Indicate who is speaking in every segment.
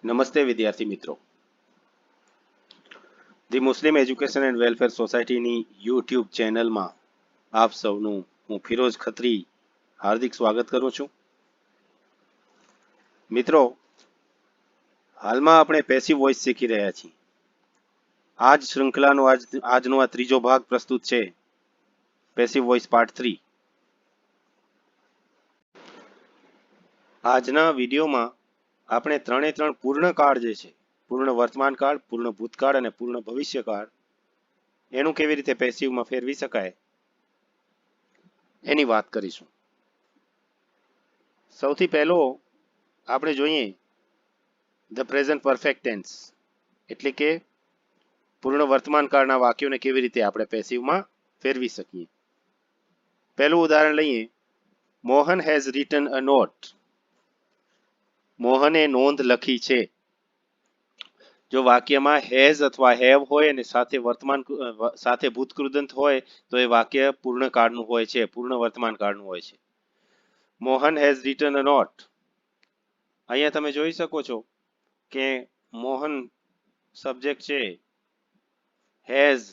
Speaker 1: નમસ્તે વિદ્યાર્થી મિત્રો, the Muslim education and welfare સોસાયટીની યુટ્યુબ ચેનલમાં આપ સૌનું હું ફિરોઝ ખત્રી હાર્દિક સ્વાગત કરું છું. મિત્રો, હાલમાં આપણે પેસિવ વોઇસ શીખી રહ્યા છીએ. આ જ શૃંખલાનો આજનો આ ત્રીજો ભાગ પ્રસ્તુત છે, પેસિવ વોઇસ પાર્ટ 3. આજના વિડીયોમાં આપણે ત્રણે ત્રણ પૂર્ણકાળ જે છે, પૂર્ણ વર્તમાન કાળ, પૂર્ણ ભૂતકાળ અને પૂર્ણ ભવિષ્યકાળ, એનું કેવી રીતે પેસિવમાં ફેરવી શકાય એની વાત કરીશું. સૌથી પહેલો આપણે જોઈએ ધ પ્રેઝન્ટ પરફેક્ટ ટેન્સ, એટલે કે પૂર્ણ વર્તમાન કાળના વાક્યોને કેવી રીતે આપણે પેસિવમાં ફેરવી શકીએ. પહેલું ઉદાહરણ લઈએ. Mohan has written a note. મોહને નોંધ લખી છે. જો વાક્યમાં હેઝ અથવા હેવ હોય અને સાથે ભૂતકૃદંત હોય તો એ વાક્ય પૂર્ણ કાળનું હોય છે, પૂર્ણ વર્તમાન કાળનું હોય છે. Mohan has written a note. અહીંયા તમે જોઈ શકો છો કે મોહન સબ્જેક્ટ છે, હેઝ,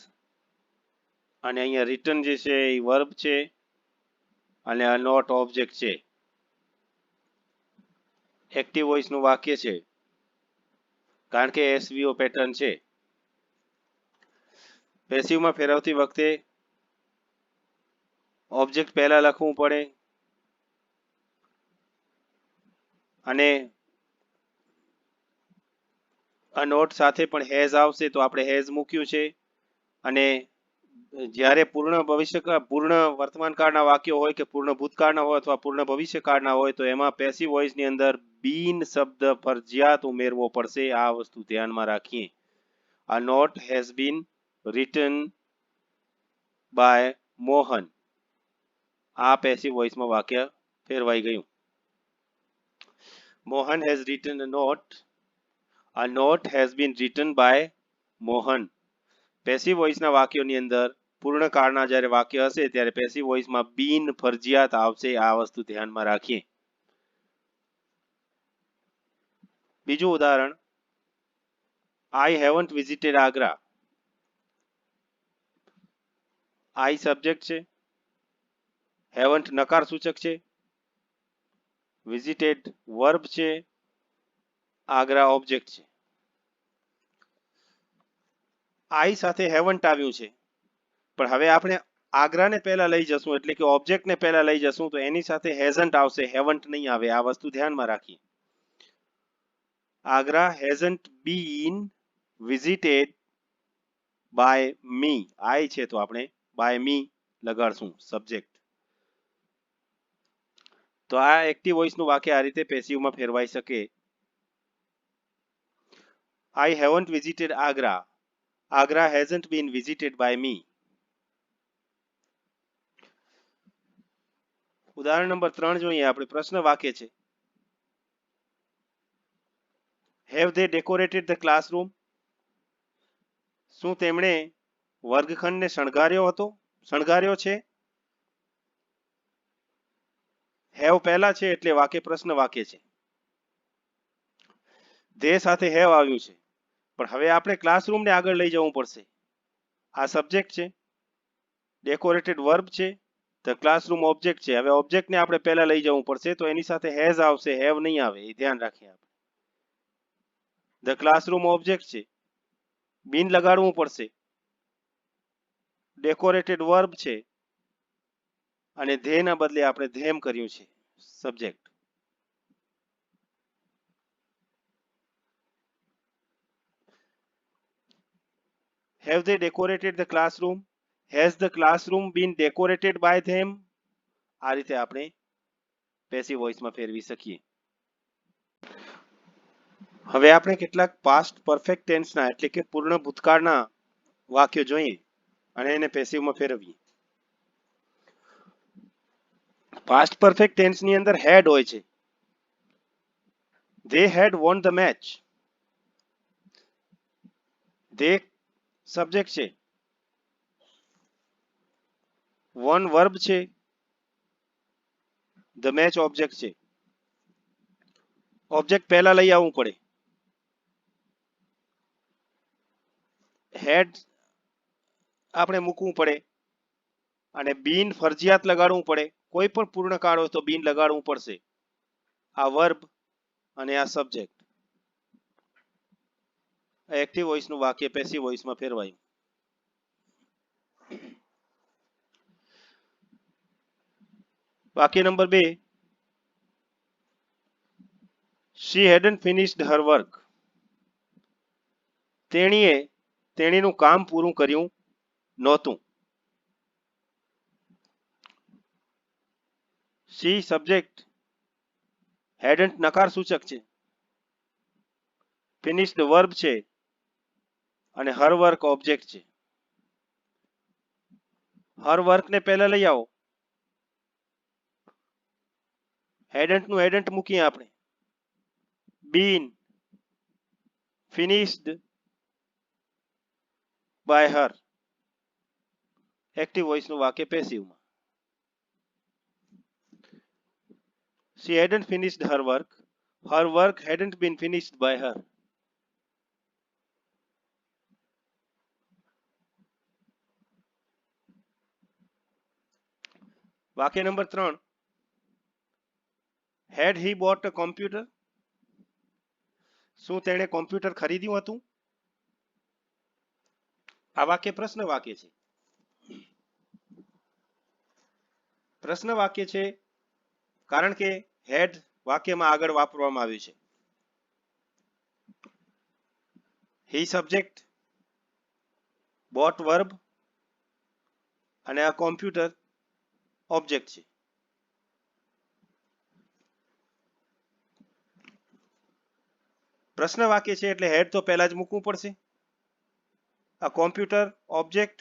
Speaker 1: અને અહીંયા રિટન જે છે એ વર્બ છે અને આ નોટ ઓબ્જેક્ટ છે. એક્ટિવ વોઇસ નું વાક્ય છે કારણ કે એસવીઓ પેટર્ન છે. પેસિવમાં ફેરવતી વખતે ઓબ્જેક્ટ પહેલા લખવું પડે અને આ નોટ સાથે પણ હેઝ આવશે તો આપણે હેઝ મૂક્યું છે. અને જ્યારે પૂર્ણ વર્તમાન કાળના વાક્યો હોય કે પૂર્ણ ભૂતકાળના હોય અથવા પૂર્ણ ભવિષ્યકાળના હોય તો એમાં પેસિવ વોઇસની અંદર બીન શબ્દ ફરજિયાત ઉમેરવો પડશે. આ વસ્તુ ધ્યાનમાં રાખીએ. આ note has been written by Mohan. આ પેસિવ વોઇસમાં વાક્ય ફેરવાઈ ગયું. Mohan has written a note. A note has been written by Mohan. Passive વોઇસના વાક્યોની અંદર પૂર્ણ કાળના જ્યારે વાક્ય હશે ત્યારે પેસિવ વોઇસમાં બીન ફરજિયાત આવશે. આ વસ્તુ ધ્યાનમાં રાખીએ. બીજું ઉદાહરણ. I haven't visited Agra. I subject છે, haven't નકાર સૂચક છે, visited વર્બ છે, આગ્રા ઓબ્જેક્ટ છે. I સાથે haven't આવ્યું છે, પણ હવે આપણે આગ્રાને પહેલા લઈ જશું, એટલે કે ઓબ્જેક્ટને પહેલા લઈ જશું તો એની સાથે hasn't આવશે, haven't નહીં આવે. આ વસ્તુ ધ્યાનમાં રાખીએ. Agra hasn't been visited by me. I છે તો આપણે by me લગાડશું સબ્જેક્ટ. તો આ એક્ટિવ વોઇસ નું વાક્ય આ રીતે પેસિવમાં ફેરવાઈ શકે. I haven't visited Agra. Agra hasn't been visited by me. ઉદાહરણ નંબર 3 જોઈએ આપણે. પ્રશ્ન વાક્ય છે. Have they decorated the classroom? શું તેમણે વર્ગખંડને શણગાર્યો છે? હેવ પહેલા છે એટલે વાક્ય પ્રશ્ન વાક્ય છે. they સાથે હેવ આવ્યું છે, પણ હવે આપણે ક્લાસરૂમને આગળ લઈ જવું પડશે. આ સબ્જેક્ટ છે, ડેકોરેટેડ વર્બ છે, ધ ક્લાસરૂમ ઓબ્જેક્ટ છે. હવે ઓબ્જેક્ટને આપણે પહેલા લઈ જવું પડશે તો એની સાથે હેઝ આવશે, હેવ નહીં આવે. એ ધ્યાન રાખીએ આપણે. ધ ક્લાસરૂમ ઓબ્જેક્ટ છે, બીન લગાડવું પડશે. ડેકોરેટેડ વર્બ છે અને ધેના બદલે આપણે ધેમ કર્યું છે subject. Have they decorated the classroom? Has the classroom been decorated by them? આ રીતે આપણે પેસિવ વોઇસમાં ફેરવી શકીએ. હવે આપણે કેટલાક પાસ્ટ પરફેક્ટ ટેન્સના એટલે કે પૂર્ણ ભૂતકાળના વાક્યો જોઈએ અને એને પેસિવમાં ફેરવીએ. પાસ્ટ પરફેક્ટ ટેન્સની અંદર હેડ હોય છે. They had won the match. They subject છે, વન વર્બ છે, ધ મેચ ઓબ્જેક્ટ છે. ઓબ્જેક્ટ પહેલા લઈ આવવું પડે. હેડ આપણે મૂકવું પડે અને બીન ફરજિયાત લગાડવું પડે. કોઈ પણ પૂર્ણ કાળ હોય તો બીન લગાડવું પડશે. આ વર્બ અને આ સબ્જેક્ટ. એક્ટિવ વોઇસનું વાક્ય પેસિવ વોઇસમાં ફેરવાયું. વાક્ય number 2. She hadn't finished her work. તેણીનું કામ પૂરું કર્યું નહોતું. She સબ્જેક્ટ, hadn't નકાર સૂચક છે, finished વર્બ છે અને her work ઓબ્જેક્ટ છે. her work ને પહેલા લઈ આવો. hadn't નું hadn't મૂકીએ આપણે. been finished by her. Active વોઇસનું વાક્ય પેસિવમાં. She hadn't finished her work. Her work hadn't been finished by her. વાક્ય number 3. Had he bought a computer? શું તેણે કોમ્પ્યુટર ખરીદ્યું હતું? આ વાક્ય પ્રશ્ન વાક્ય છે. પ્રશ્ન વાક્ય છે કારણ કે હેડ વાક્યમાં આગળ વાપરવામાં આવ્યું છે. હી સબ્જેક્ટ, બોટ વર્બ અને આ કોમ્પ્યુટર ઓબ્જેક્ટ છે. પ્રશ્ન વાક્ય છે એટલે હેડ તો પહેલા જ મૂકવું પડશે. આ કોમ્પ્યુટર ઓબ્જેક્ટ,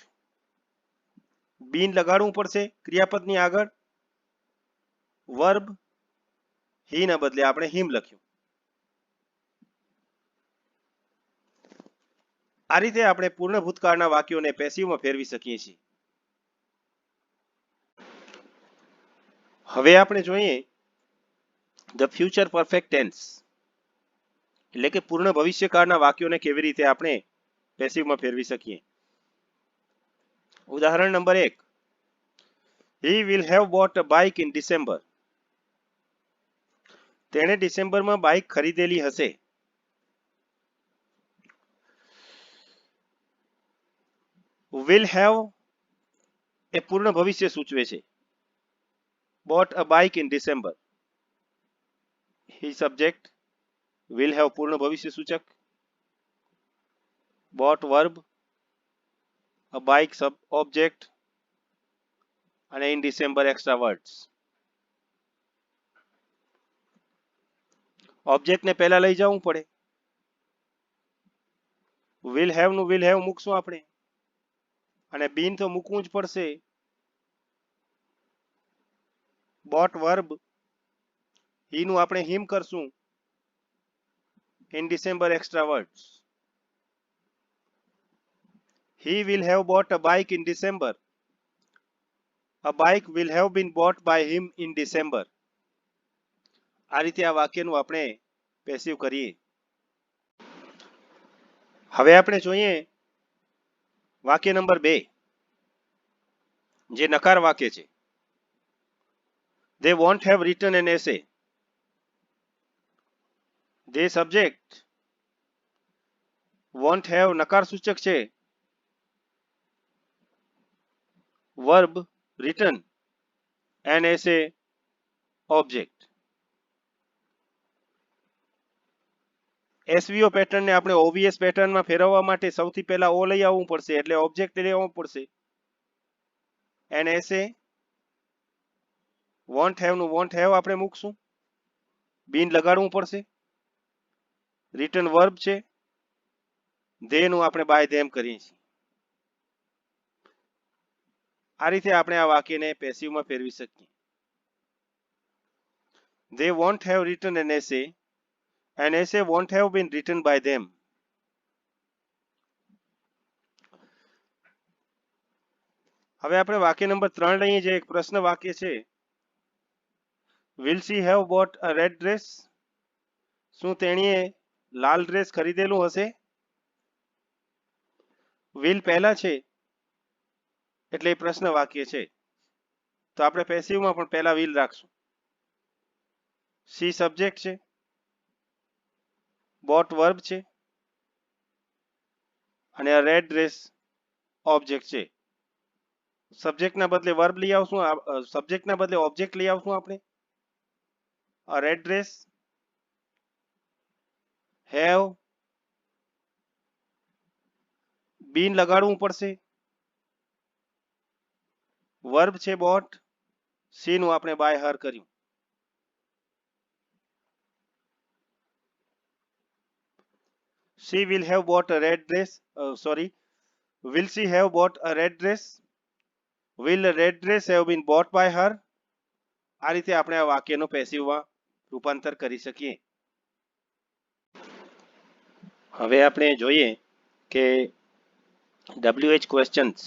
Speaker 1: બીન લગાડવું પડશે ક્રિયાપદની આગળ. વર્બ હી ના બદલે આપણે હિમ લખ્યું. આ રીતે આપણે પૂર્ણ ભૂતકાળના વાક્યોને પેસિવમાં ફેરવી શકીએ છીએ. હવે આપણે જોઈએ ધ ફ્યુચર પરફેક્ટ ટેન્સ, એટલે કે પૂર્ણ ભવિષ્યકાળના વાક્યોને કેવી રીતે આપણે પેસિવમાં ફેરવી શકીએ. ઉદાહરણ number 1. He will have bought a bike in December. તેણે ડિસેમ્બરમાં બાઇક ખરીદેલી હશે. will have એ પૂર્ણ ભવિષ્ય સૂચવે છે. bought a bike in December. he subject, will have પૂર્ણ ભવિષ્ય સૂચક, bought verb, a bike sub object અને in December extra words. Object ને પહેલા લઈ જવું પડે. will have નું will have મૂકશું આપણે અને been તો મૂકવું જ પડશે. bought verb he નું આપણે him કરશું. in December extra words. He will have bought a bike in December. A bike will have been bought by him in December. આ રીતે આ વાક્યનું આપણે પેસિવ કરીએ. હવે આપણે જોઈએ વાક્ય નંબર 2, જે નકાર વાક્ય છે. They won't have written an essay. They subject, won't have નકાર સૂચક છે, verb written, an essay object. એસવીઓ પેટર્નને આપણે ઓવીએસ પેટર્નમાં ફેરવવા માટે સૌથી પહેલા ઓ લઈ આવવું પડશે, એટલે ઓબ્જેક્ટ લઈ આવવું પડશે. એન એસે, વોન્ટ હેવ નું વોન્ટ હેવ આપણે મૂકશું. બીન લગાડવું પડશે. રિટર્ન વર્બ છે. ધે નું આપણે બાય ધેમ કરીએ છીએ. આ રીતે આપણે આ વાક્યને પેસિવમાં ફેરવી શકીએ. They won't have written an essay. An essay won't have been written by them. હવે આપણે વાક્ય નંબર 3 લઈએ, જે એક પ્રશ્ન વાક્ય છે. Will she have bought a red dress? શું તેણીએ લાલ ડ્રેસ ખરીદેલું હશે? વિલ પહેલા છે એટલે એ પ્રશ્ન વાક્ય છે, તો આપણે પેસિવમાં પણ પહેલા વિલ રાખશું. સી સબ્જેક્ટ છે, બોટ વર્બ છે અને રેડ ડ્રેસ ઓબ્જેક્ટ છે. સબ્જેક્ટના બદલે વર્બ લઈ આવશું, સબ્જેક્ટના બદલે ઓબ્જેક્ટ લઈ આવશું આપણે. રેડ ડ્રેસ, હેવ, બીન લગાડવું પડશે. વર્બ છે બોટ, સી નું આપણે બાય હર કર્યું. She will have bought a red dress. Sorry, will she have bought a red dress? Will a red dress have been bought by her? આ રીતે આપણે આ વાક્યનો પેસિવમાં રૂપાંતર કરી શકીએ. હવે આપણે જોઈએ કે WH ક્વેશ્ચન્સ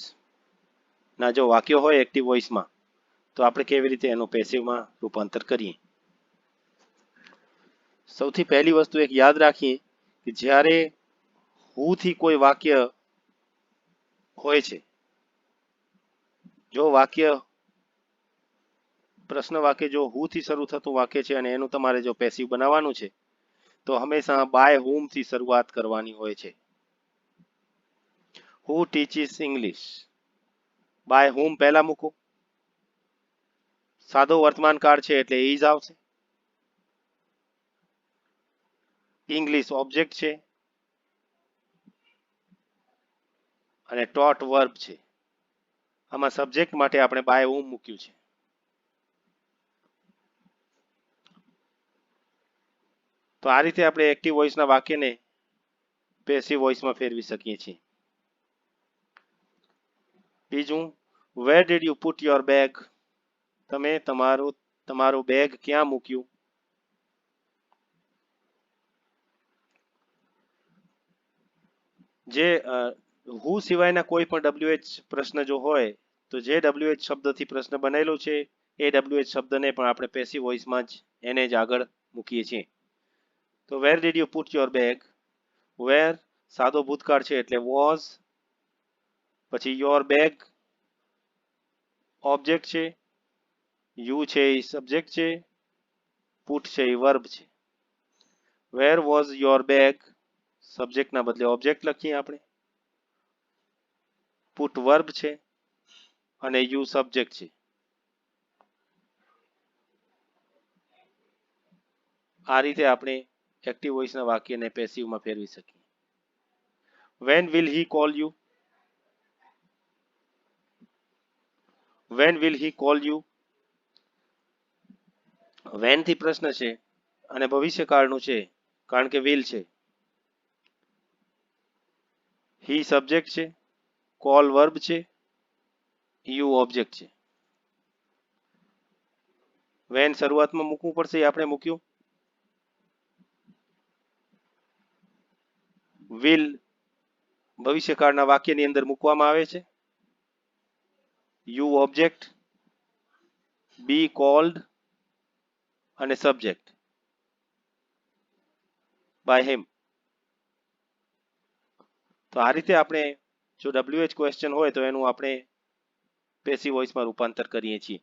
Speaker 1: ના જો વાક્યો હોય એક્ટિવ વોઇસમાં તો આપણે કેવી રીતે એનું પેસિવમાં રૂપાંતર કરીએ. સૌથી પહેલી વસ્તુ એક યાદ રાખીએ કે જ્યારે હુ થી કોઈ વાક્ય હોય છે, જો વાક્ય પ્રશ્ન વાક્ય જો હુ થી શરૂ થતું વાક્ય છે અને એનું તમારે જો પેસિવ બનાવવાનું છે તો હંમેશા બાય હુમ થી શરૂઆત કરવાની હોય છે. હુ ટીચીસ ઇંગ્લિશ, બાય હુમ પહેલા મૂકો. સાદો વર્તમાન કાળ છે એટલે ઇઝ આવશે. ઇંગ્લિશ ઓબ્જેક્ટ છે અને ટોટ વર્બ છે. આમાં સબ્જેક્ટ માટે આપણે બાય હુમ મૂક્યું છે. તો આ રીતે આપણે એક્ટિવ વોઇસના વાક્યને પેસિવ વોઇસમાં ફેરવી શકીએ છીએ. બીજું, વેર did you put your bag? તમે તમારું બેગ ક્યાં મૂક્યું? જે હુ સિવાયના કોઈ પણ WH પ્રશ્ન જો હોય તો જે WH શબ્દથી પ્રશ્ન બનેલો છે એ WH શબ્દને પણ આપણે પેસિવ વોઇસમાં જ એને જ આગળ મૂકીએ છીએ. તો where did you put your bag? Where સાદો ભૂતકાળ છે એટલે વોઝ, પછી યોર બેગ ઓબ્જેક્ટ છે, યુ છે એ સબ્જેક્ટ છે, પુટ છે એ વર્બ છે. વેર વોઝ યોર બેગ, સબ્જેક્ટના બદલે ઓબ્જેક્ટ લખીએ આપણે. પુટ વર્બ છે અને યુ સબ્જેક્ટ છે. આ રીતે આપણે એક્ટિવ વોઇસના વાક્યને પેસિવમાં ફેરવી શકીએ. When will he call you? When will he call you? When થી પ્રશ્ન છે અને ભવિષ્યકાળનું છે કારણ કે વિલ છે. હી સબ્જેક્ટ છે, કોલ વર્બ છે, યુ ઓબ્જેક્ટ છે. વેન શરૂઆતમાં મૂકવું પડશે એ આપણે મૂક્યું. વિલ ભવિષ્યકાળના વાક્યની અંદર મૂકવામાં આવે છે. યુ ઓબ્જેક્ટ, બી કોલ્ડ અને સબ્જેક્ટ બાય હિમ. તો આ રીતે આપણે જો WH ક્વેશ્ચન હોય તો એનું આપણે પેસિવ વોઇસમાં રૂપાંતર કરીએ છીએ.